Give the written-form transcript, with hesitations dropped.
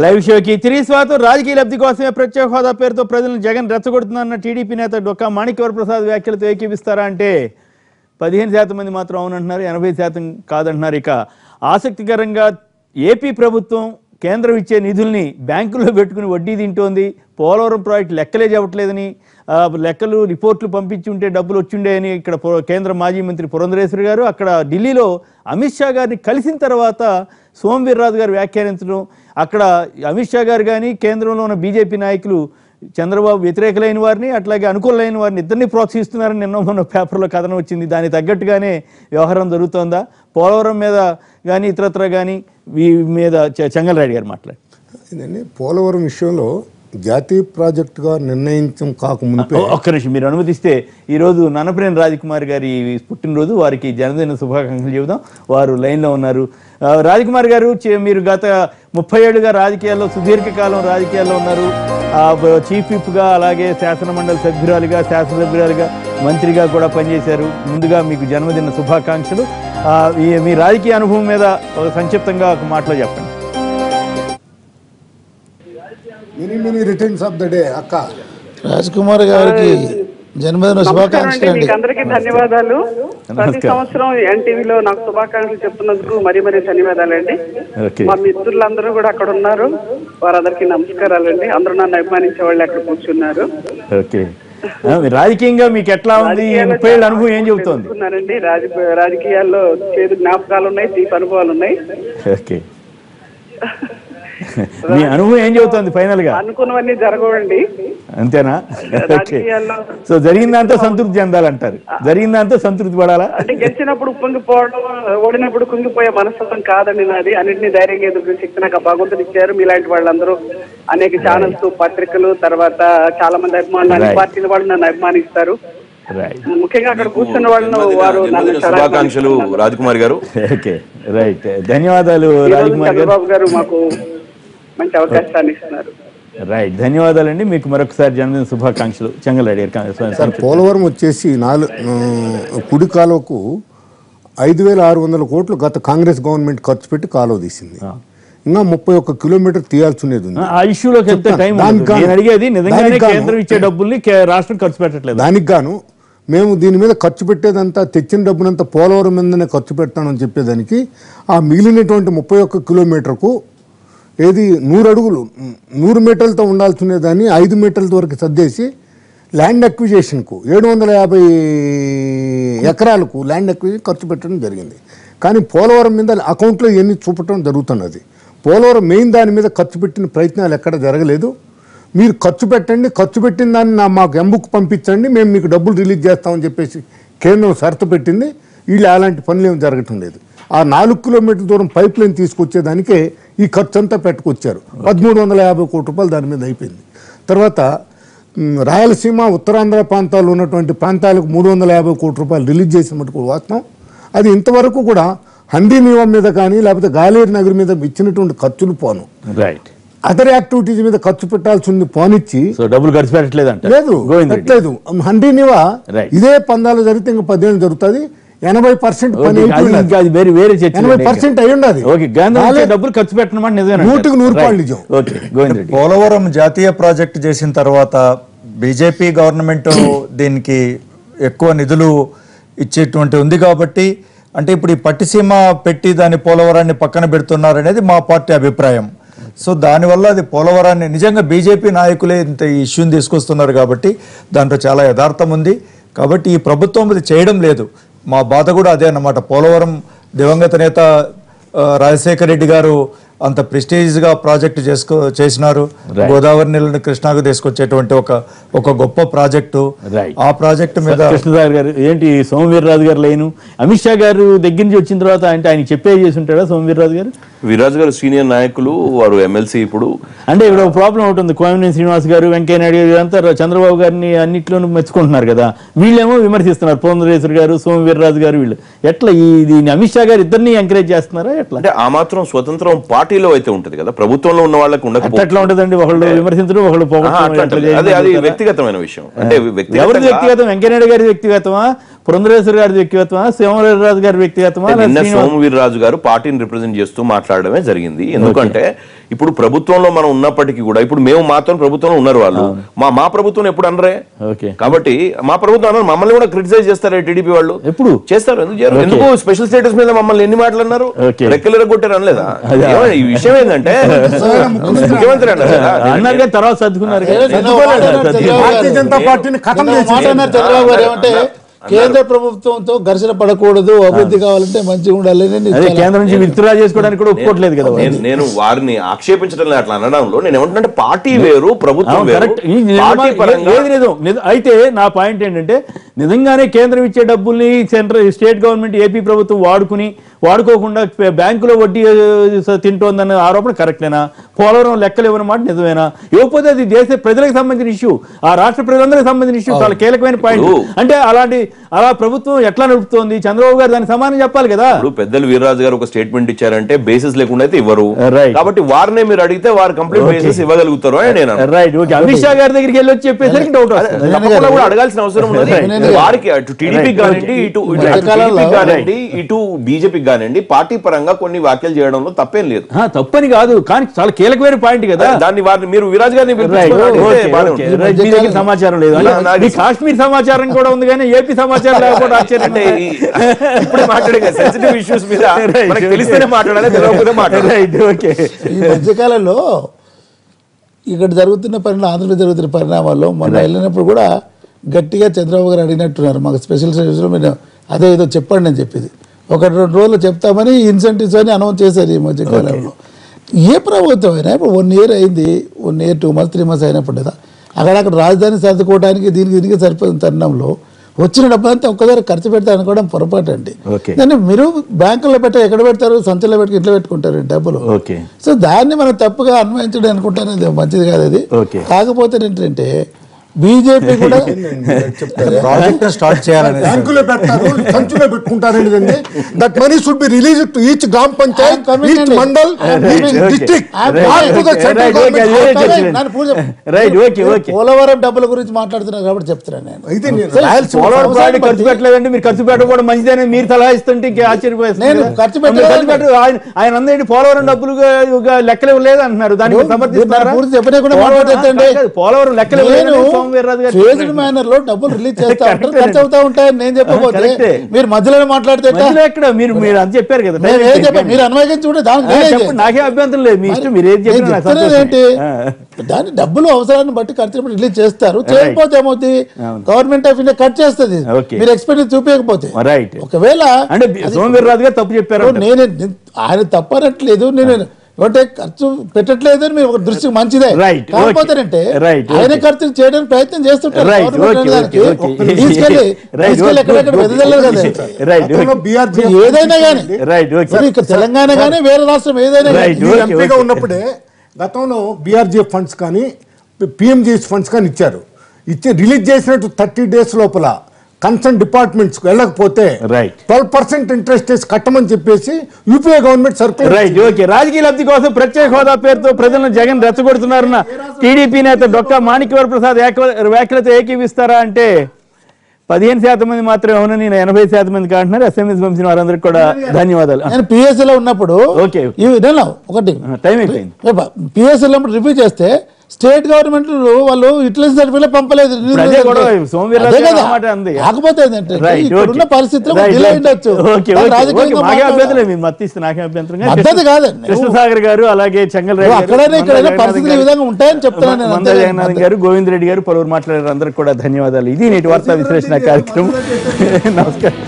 Live షోకి తిరిగి స్వాగతం. రాజకీయ లబ్ధి కోసమే ప్రత్యేక హోదా పేరుతో ప్రజలను జగన్ రెచ్చగొడుతున్నారన్న టీడీపీ నేత డొక్కా మాణిక్యవర ప్రసాద్ వ్యాఖ్యలతో ఏకీపిస్తారా అంటే 15% మంది మాత్రం అవునంటున్నారు, 80% కాదంటున్నారు. ఇక ఆసక్తికరంగా ఏపీ ప్రభుత్వం కేంద్రం ఇచ్చే నిధుల్ని బ్యాంకుల్లో పెట్టుకుని వడ్డీ తింటోంది. పోలవరం ప్రాజెక్టు లెక్కలే చెప్పట్లేదని, లెక్కలు రిపోర్ట్లు పంపించి ఉంటే డబ్బులు వచ్చిండేయని ఇక్కడ కేంద్ర మాజీ మంత్రి పురంధరేశ్వరి గారు అక్కడ ఢిల్లీలో అమిత్ షా గారిని కలిసిన తర్వాత సోమవీర్రాజు గారు వ్యాఖ్యానించడం, అక్కడ అమిత్ షా గారు కానీ కేంద్రంలో ఉన్న బీజేపీ నాయకులు చంద్రబాబు వ్యతిరేకులైన వారిని అట్లాగే అనుకూలమైన వారిని ఇద్దరిని ప్రోత్సహిస్తున్నారని నిన్న మొన్న పేపర్లో కథనం వచ్చింది. దానికి తగ్గట్టుగానే వ్యవహారం జరుగుతోందా? పోలవరం మీద కానీ ఇతరత్ర కానీ మీద చెంగల్రాయుడు గారు మాట్లాడారు. ఇదండి పోలవరం విషయంలో జాతీయ ప్రాజెక్టుగా నిర్ణయించడం కాకముందు ఒక్క నిమిషం మీరు అనుమతిస్తే ఈరోజు నన్నపనేని రాజకుమార్ గారి పుట్టినరోజు, వారికి జన్మదిన శుభాకాంక్షలు చెబుదాం. వారు లైన్లో ఉన్నారు. రాజకుమార్ గారు, మీరు గత 30 ఏళ్ళుగా రాజకీయాల్లో సుదీర్ఘకాలం రాజకీయాల్లో ఉన్నారు. చీఫ్ విప్గా అలాగే శాసనమండలి సభ్యురాలుగా, శాసనసభ్యురాలుగా, మంత్రిగా కూడా పనిచేశారు. ముందుగా మీకు జన్మదిన శుభాకాంక్షలు. మీ రాజకీయ అనుభవం మీద సంక్షిప్తంగా ఒక మాటలో చెప్పండి. Mini returns of the day. అక్క రాజ్కుమార్ గారికి జన్మదిన శుభాకాంక్షలు అండి. అందరికీ ధన్యవాదాలు. ప్రతి సంవత్సరం ఎన్టీవీలో నాకు శుభాకాంక్షలు చెప్తున్నందుకు మరీ ధన్యవాదాలండి. మా మిత్రులందరూ కూడా అక్కడ ఉన్నారు, వారందరికీ నమస్కారాలండి. అందరూ నన్ను అభిమానించే వాళ్ళు అక్కడ కూర్చున్నారు. రాజకీయంగా మీకు ఎట్లా ఉంది? 30 ఏళ్ళ అనుభవం ఏం చెబుతోంది? రాజకీయాల్లో చేదు జ్ఞాపకాలు ఉన్నాయి, తీపి అనుభవాలు ఉన్నాయి. మీ అనుభవం ఏం చెబుతోంది? ఫైనల్ గా అనుకున్నవన్నీ జరగవండి, అంతేనా? సో జరిగిన దాంతో సంతృప్తి చెందాలంటారు. జరిగిన దాంతో సంతృప్తి పడాలా? అంటే గెలిచినప్పుడు పొంగిపోవడం, ఓడినప్పుడు కుంగిపోయే మనస్తత్వం కాదండి నాది. అన్నింటినీ ధైర్యంగా ఎదుర్కొనే శక్తి నాకు భగవంతుడు ఇచ్చారు. మీలాంటి వాళ్ళందరూ అనేక ఛానల్స్, పత్రికలు, తర్వాత చాలా మంది అభిమానులు, అన్ని పార్టీల వాళ్ళు నన్ను అభిమానిస్తారు. ముఖ్యంగా అక్కడ కూర్చున్న వాళ్ళను వారు శుభాకాంక్షలు రాజకుమార్ గారు. రైట్, ధన్యవాదాలు రాజకుమార్ గారు. మాకు మంచి అవకాశాన్ని ఇస్తున్నారు. రైట్, ధన్యవాదాలండి. మీకు మరొకసారి జన్మదిన శుభాకాంక్షలు. చెంగల్రాయుడు గారు. పోలవరం వచ్చేసి కుడి కాలువకు 5,600 కోట్లు గత కాంగ్రెస్ గవర్నమెంట్ ఖర్చు పెట్టి కాలువ తీసింది. ఇంకా 31 కిలోమీటర్ తీయాల్సి ఉండేది. ఆ ఇష్యూలోకి వెళ్తే టైం అడిగేది నిజంగానే కేంద్రం ఇచ్చే డబ్బుల్ని రాష్ట్రం ఖర్చు పెట్టట్లేదు. దానికి గాను మేము దీని మీద ఖర్చు పెట్టేదంతా తెచ్చిన డబ్బునంతా పోలవరం మీదనే ఖర్చు పెడతామని చెప్పేదానికి ఆ మిగిలినటువంటి 31 కిలోమీటర్కు ఏది 100 అడుగులు 100 మీటర్లతో ఉండాల్సి దాన్ని 5 మీటర్ల వరకు సర్దేసి ల్యాండ్ అక్విజేషన్కు 750 ఎకరాలకు ల్యాండ్ అక్విజేషన్ ఖర్చు పెట్టడం జరిగింది. కానీ పోలవరం మీద అకౌంట్లో ఇవన్నీ చూపటం జరుగుతున్నది. పోలవరం మెయిన్ దాని మీద ఖర్చు పెట్టిన ప్రయత్నాలు ఎక్కడ జరగలేదు. మీరు ఖర్చు పెట్టండి, ఖర్చు పెట్టిన దాన్ని మాకు ఎంబుక్ పంపించండి, మేము మీకు డబ్బులు రిలీజ్ చేస్తామని చెప్పేసి కేంద్రం షరతు పెట్టింది. వీళ్ళు అలాంటి పనులు ఏమి జరగటం లేదు. ఆ 4 కిలోమీటర్ల దూరం పైప్ లైన్ తీసుకొచ్చేదానికే ఈ ఖర్చు అంతా పెట్టుకొచ్చారు. 1,350 కోట్ల రూపాయలు దాని మీద అయిపోయింది. తర్వాత రాయలసీమ, ఉత్తరాంధ్ర ప్రాంతాల్లో ఉన్నటువంటి ప్రాంతాలకు 350 కోట్ల రూపాయలు రిలీజ్ చేసిన మటుకు వాస్తవం. అది ఇంతవరకు కూడా హందీ నియమం మీద కానీ లేకపోతే గాలేరు నగర్ మీద ఇచ్చినటువంటి ఖర్చులు పోను, రైట్, అదర్ యాక్టివిటీస్ మీద ఖర్చు పెట్టాల్సింది పోనిచ్చి డబ్బులు ఖర్చు పెట్టలేదు. పెట్టలేదు. హందీ నివా ఇదే పందాలు జరిగితే ఇంకా 10 ఏళ్ళు జరుగుతుంది. 80% పని 80% అయి ఉండదు. 100% నిజం. పోలవరం జాతీయ ప్రాజెక్టు చేసిన తర్వాత బీజేపీ గవర్నమెంట్ దీనికి ఎక్కువ నిధులు ఇచ్చేటువంటి ఉంది కాబట్టి, అంటే ఇప్పుడు ఈ పట్టిసీమ పెట్టి దాని పోలవరాన్ని పక్కన పెడుతున్నారు అనేది మా పార్టీ అభిప్రాయం. సో దానివల్ల అది పోలవరాన్ని నిజంగా బీజేపీ నాయకులే ఇంత ఈ ఇష్యూని తీసుకొస్తున్నారు కాబట్టి దాంట్లో చాలా యథార్థం ఉంది. కాబట్టి ఈ ప్రభుత్వం అది చేయడం లేదు. మా బాధ కూడా అదే అన్నమాట. పోలవరం దివంగత నేత రాజశేఖర రెడ్డి గారు అంత ప్రెస్టీజ్గా ప్రాజెక్టు చేసినారు. గోదావరి నీళ్ళని కృష్ణాకు తీసుకొచ్చేటువంటి ఒక గొప్ప ప్రాజెక్టు. ఆ ప్రాజెక్టు మీద కృష్ణరాజు గారు ఏంటి సోమవీర్రాజు గారు లేను, అమిత్ షా గారు దగ్గర నుంచి వచ్చిన తర్వాత అంటే ఆయన చెప్పే చేసి ఉంటాడా సోమవీర్రాజు గారు? వీర్రాజు గారు సీనియర్ నాయకులు, వారు ఎమ్మెల్సీ. ఇప్పుడు అంటే ఇక్కడ ఒక ప్రాబ్లం ఉంటుంది. కోమటినేని శ్రీనివాస్ గారు, వెంకయ్య నాయుడు గారు అంతా చంద్రబాబు గారిని అన్నింటిలోనూ మెచ్చుకుంటున్నారు కదా, వీళ్ళేమో విమర్శిస్తున్నారు. పురంధరేశ్వరి గారు, సోమవీర్రాజు గారు, వీళ్ళు ఎట్లా దీన్ని అమిత్ షా గారు ఇద్దరిని ఎంకరేజ్ చేస్తున్నారా ఎట్లా? అంటే ఆ మాత్రం స్వతంత్రం పార్టీలో అయితే ఉంటది కదా, ప్రభుత్వంలో ఉన్న వాళ్ళకి ఉండకపోతే ఎట్లా ఉంటుందండి? ఒకళ్ళు విమర్శించడం, ఒకళ్ళు అది వ్యక్తిగతమైన విషయం. అంటే ఎవరిది వ్యక్తిగతం? వెంకయ్య నాయుడు గారి వ్యక్తిగతమా, పురంధరేశ్వర గారి వ్యక్తిగతమా, సోమవీర్రాజు గారి వ్యక్తిగతమా? నిన్న సోమవీర్రాజు గారు పార్టీని రిప్రజెంట్ చేస్తూ మాట్లాడడమే జరిగింది. ఎందుకంటే ఇప్పుడు ప్రభుత్వంలో మనం ఉన్నప్పటికీ కూడా ఇప్పుడు మేము మాతో ప్రభుత్వంలో ఉన్నారు వాళ్ళు, మా ప్రభుత్వం ఎప్పుడు అనరే. కాబట్టి మా ప్రభుత్వం అన్నారు, మమ్మల్ని కూడా క్రిటిసైజ్ చేస్తారు టీడీపీ వాళ్ళు. ఎప్పుడు చేస్తారు? ఎందుకు స్పెషల్ స్టేటస్ మీద మమ్మల్ని ఎన్ని మాటలు అన్నారు? రెక్కలు కొట్టారు అనలేదా? ఈ విషయం ఏంటంటే ముఖ్యమంత్రి అన్నారు, తర్వాత సర్దుకున్నారు. భారతీయ జనతా పార్టీని ఖతం చంద్రబాబు గారు ఏమంటే కేంద్ర ప్రభుత్వంతో ఘర్షణ పడకూడదు, అభివృద్ధి కావాలంటే మంచిగా ఉండాలి. కేంద్రం నుంచి విత్డ్రా చేసుకోవడానికి కూడా ఒప్పుకోవట్లేదు కదా. నేను వారిని ఆక్షేపించడం అట్లా అనడంలో నేను ఏమంటున్నా, పార్టీ వేరు, ప్రభుత్వం వేరు. అయితే నా పాయింట్ ఏంటంటే, నిజంగానే కేంద్రం ఇచ్చే డబ్బుల్ని స్టేట్ గవర్నమెంట్ ఏపీ ప్రభుత్వం వాడుకోకుండా బ్యాంకులో వడ్డీ తింటోందన్న ఆరోపణ కరెక్టేనా? పోలవరం లెక్కలు ఇవ్వనమాట నిజమేనా? ఇవ్వకపోతే అది దేశ ప్రజలకు సంబంధించిన ఇష్యూ, ఆ రాష్ట్ర ప్రజలందరికి సంబంధించిన ఇష్యూ, చాలా కీలకమైన పాయింట్. అంటే అలా ప్రభుత్వం ఎట్లా నడుపుతోంది? చంద్రబాబు గారు దానికి సమానం చెప్పాలి కదా. ఇప్పుడు పెద్దలు వీర్రాజు గారు ఒక స్టేట్మెంట్ ఇచ్చారంటే బేసిస్ లేకుండా అయితే ఇవ్వరు. కాబట్టి వారినే మీరు అడిగితే వారు కంప్లీట్ బేసిస్ ఇవ్వగలుగుతారు అని నేను. Right, okay. అమిత్ షా గారి దగ్గరికి వెళ్ళి వచ్చి చెప్పేసరికి డౌట్ వస్తుంది. కూడా అడగాల్సిన అవసరం ఉన్నది వారికి. అటు టీడీపీకి కానివ్వండి, ఇటు బీజేపీకి కానివ్వండి, పార్టీ పరంగా కొన్ని వ్యాఖ్యలు చేయడంలో తప్పేం లేదు. తప్పని కాదు, కానీ చాలా కీలకమైన పాయింట్ కదా. దాన్ని వారిని మీరు విరాజ్ గారిని సమాచారం లేదు, కాశ్మీర్ సమాచారం కూడా ఉంది కానీ ఏపీ సమాచారం లేకపోతే ఆశ్చర్యం. అంటే ఇప్పుడే మాట్లాడే సెన్సిటివ్ ఇష్యూస్ మీద మనకు తెలిస్తేనే మాట్లాడాలి, తెలియకపోతే మాట్లాడాలి. ఓకే. ఈ మధ్యకాలంలో ఇక్కడ జరుగుతున్న ఆంధ్రప్రదేశ్ జరుగుతున్న పరిణామాల్లో మొన్న వెళ్ళినప్పుడు కూడా గట్టిగా చంద్రబాబు గారు అడిగినట్టున్నారు, మాకు స్పెషల్ స్టేటస్లో మీరు అదే ఏదో చెప్పండి అని చెప్పింది. 1-2 రోజులు చెప్తామని ఇన్సెంటివ్స్ అని అనౌన్స్ చేశారు ఈ మధ్యకాలంలో. ఏ ప్రభుత్వం అయినా ఇప్పుడు 1 year అయింది, 1 year 2 months 3 months అయినప్పుడు కదా అక్కడ రాజధాని సర్దుకోవడానికి దీనికి సరిపోయిన తరుణంలో వచ్చిన డబ్బంతా ఒక్కసారి ఖర్చు పెడతారు అనుకోవడం పొరపాటు అండి. దాన్ని మీరు బ్యాంకుల్లో ఎక్కడ పెడతారు? సంచుల్లో పెట్టి ఇంట్లో పెట్టుకుంటారు డబ్బులు. సో దాన్ని మనం తప్పుగా అన్వయించడం అనుకుంటాను, అది మంచిది కాదు. అది కాకపోతే ఏంటంటే బీజేపీ కూడా స్టార్ట్ చేయాలని బ్యాంకులో పెడతారు, సంచులో పెట్టుకుంటారండి. That money should be released to each గ్రామ panchayat, each mandal, each district. Polavaram డబ్బుల గురించి మాట్లాడుతున్నారు కాబట్టి చెప్తున్నాను నేను. ఖర్చు పెట్టలేదండి, మీరు ఖర్చు పెట్టకపోవడం మంచిదని మీరు సలహా ఇస్తుంటే ఇంకా ఆశ్చర్యపోయింది. నేను ఖర్చు పెట్టలేదు, ఆయన అందరి పోలవరం డబ్బులు లెక్కలు ఇవ్వలేదు అంటున్నారు, దానికి సమర్థిస్తున్నారా? పోలవరం లెక్కలు ఫేజ్డ్ మేనర్ లో డబ్బులు రిలీజ్ చేస్తా ఉంటారు, ఖర్చు అవుతా ఉంటాయని నేను చెప్పబోతే మీరు మధ్యలో మాట్లాడితే మీరు అది చెప్పారు కదా, మీరు అన్వయించుకుంటే నాకే అభ్యంతరం లేదు, మీ ఇష్టం, మీరు ఏం ఏంటి. దాని డబ్బులు అవసరాన్ని బట్టి ఖర్చు రిలీజ్ చేస్తారు. చేయకపోతే ఏమవుతుంది? గవర్నమెంట్ ఆఫ్ ఇండియా కట్ చేస్తుంది మీరు ఎక్స్పెండిచర్ చూపించకపోతే. ఒకవేళ సోమవీర్రాజు గారు తప్పు చెప్పారు, నేను ఆయన తప్పనట్లేదు, నేను అంటే ఖర్చు పెట్టట్లేదు అని మీరు ఒక దృష్టి మంచిదే. కాకపోతేనంటే ఆయన ఖర్చు చేయడానికి ప్రయత్నం చేస్తుంటారు, ఏదైనా కానీ ఇక్కడ తెలంగాణ కానీ వేరే రాష్ట్రం ఏదైనా ఎంపీగా ఉన్నప్పుడే గతంలో బీఆర్జీఎఫ్ ఫండ్స్ కానీ పిఎంజీఎస్ ఫండ్స్ కానీ ఇచ్చి రిలీజ్ చేసినట్టు 30 days లోపల కన్సర్న్ డిపార్ట్మెంట్స్ వెళ్ళకపోతే 12% ఇంట్రెస్ట్ వేసి కట్టమని చెప్పేసి యూపీఏ గవర్నమెంట్ సర్కులర్. రాజకీయ లబ్ధి కోసం ప్రత్యేక హోదా పేరుతో ప్రజలను జగన్ రెచ్చగొడుతున్నారన్న టీడీపీ నేత డొక్కా మాణిక్యవర ప్రసాద్ వ్యాఖ్యలతో ఏకీవిస్తారా అంటే 15% మంది మాత్రమే అవునని 80% మంది అంటున్నారు. ఎస్ఎంఎస్ పంపిన వారందరికి కూడా ధన్యవాదాలు. నేను పిఎస్సీలో ఉన్నప్పుడు ఒకటి టైం అయిపోయింది, పిఎస్సీలో రివ్యూ చేస్తే స్టేట్ గవర్నమెంట్ వాళ్ళు యుటిలైజ్ సర్టిఫికేట్ పంపలేదు. కాకపోతే ఇప్పుడున్న పరిస్థితుల్లో మద్దతు కాదండి. కృష్ణసాగర్ గారు అలాగే చెంగల్ అక్కడైనా పరిస్థితులు ఈ విధంగా ఉంటాయని చెప్తున్నాను. జగన్నాథ్ గారు, గోవింద్ రెడ్డి గారు పలువురు మాట్లాడారు. అందరికి కూడా ధన్యవాదాలు. ఇది నేటి వార్తా విశ్లేషణ కార్యక్రమం. నమస్కారం.